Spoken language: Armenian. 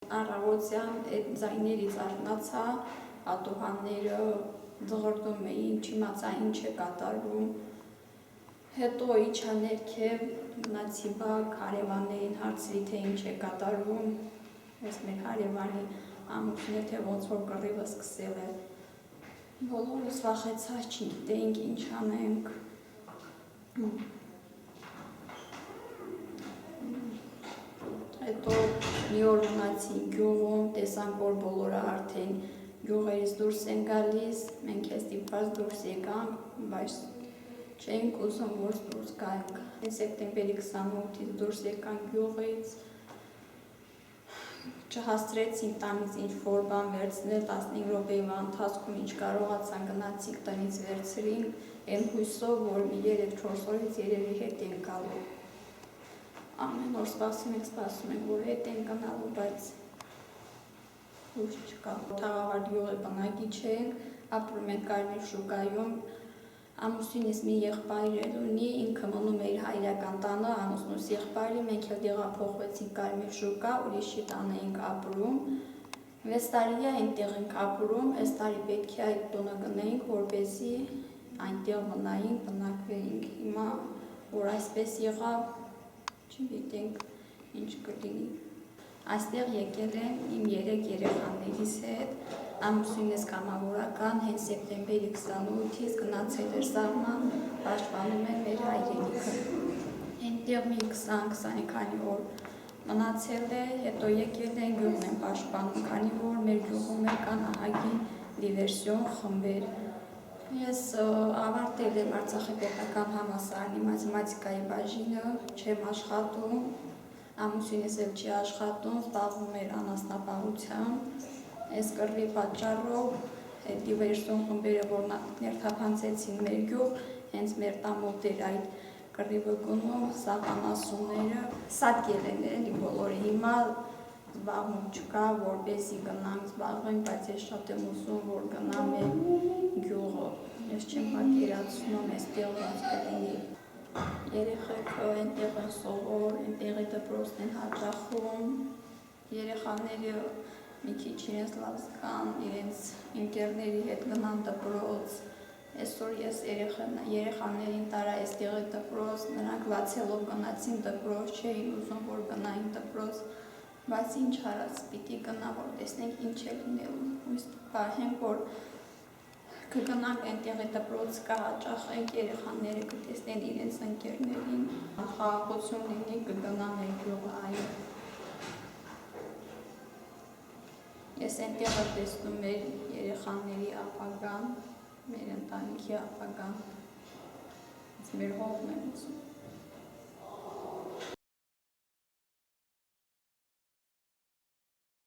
Առավոտյան այդ ձայներից արթնացա, պատուհանները դղրդում էին, չիմացա ինչ է կատարվում։ Հետո իջա ներքև, գնացի բակ, հարևաններին հարցրի, թե ինչ է կատարվում։ Ես մեր հարևանի ամուսինը, թե ոնց որ կռիվը սկսել է։ Բոլորս վախեցած չգիտեինք ինչ անենք։ Հետո մի օր մնացի գյուղում, տեսանք, որ բոլորը արդեն գյուղերից դուրս են գալիս, մենք էլ ստիպված դուրս եկանք, բայց չէինք ուզում, որ դուրս գանք։ Սեպտեմբերի 28-ից դուրս եկանք գյուղից, չհասցրեցինք տանից ինչ-որ բան վերցնել, 15 րոպեվա ընթացքում ինչ կարողացան գնացինք տնից վերցրինք, այն հույսով, որ մի 3-4 օրից երևի հետ ենք գալու։ Ամեն օր սպասում ենք, որ հետ են գնալու, բայց հույս չկա։ Թաղավարտ գյուղի բնակիչ ենք, ապրում ենք Կարմիր շուկայում, ամուսինս մի եղբայր ունի, ինքը մնում էր հայրական տանը, ամուսնուս եղբայրը, մենք էլ տեղափոխվեցինք Կարմիր շուկա, ուրիշի տան էինք ապրում, 6 տարի է այնտեղ ենք ապրում, այս տարի պետք է այդ տունը գնեինք, որպեսզի այնտեղ մնայինք, բնակվեինք։ Հիմա որ այսպես եղավ, չգիտենք ինչ կլինի։ Այստեղ եկել եմ իմ 3 երեխաներիս հետ, ամուսինս կամավորական, հենց սեպտեմբերի 28-ից գնացել էր սահման, պաշտպանում են մեր հայրենիքը։ Այնտեղ մի 20-20 քանի օր մնացել է, հետո եկել են գյուղն են պաշտպանում, քանի որ մեր գյուղում կան ահագին դիվերսիոն խմբեր։ Ես ավարտել եմ Արցախի պետական համալսարանի մաթեմատիկայի բաժինը, չեմ աշխատում, ամուսինս էլ չի աշխատում, զբաղվում էր անասնապահությամբ։ Այս կռվի պատճառով այդ դիվերսիոն խմբերը, որ ներթափանցեցին մեր գյուղ, հենց մեր տան մոտ էր այդ կռիվը գնում, սահմանասուները սատկել են էլի բոլորը։ Հիմա զբաղում չկա, որպեսզի գնանք զբաղվենք, բայց ես շատ եմ ուզում, որ գնամ այդ գյուղը։ Ես չեմ պատկերացնում այստեղ ոնց կլինի։ Երեխեքը այնտեղ են սովոր, այնտեղի դպրոցն են հաճախում, երեխաները մի քիչ իրենց լավ զգան, իրենց ընկերների հետ գնան դպրոց։ Այսօր ես երեխաներին տարա այստեղի դպրոց, նրանք լացելով գնացին դպրոց, չէին ուզում, որ գնային դպրոց, բայց ինչ արած, պիտի գնա, որ տեսնենք ինչ է լինելու, հույս պահենք, որ կգնանք այնտեղի դպրոց կհաճախենք, երեխաները կտեսնեն իրենց ընկերներին, խաղաղություն լինի, կգնան մեր գյուղը, այո։ Ես այնտեղ եմ տեսնում մեր երեխաների ապագան, մեր ընտանիքի ապագան, մեր հողն եմ ուզում։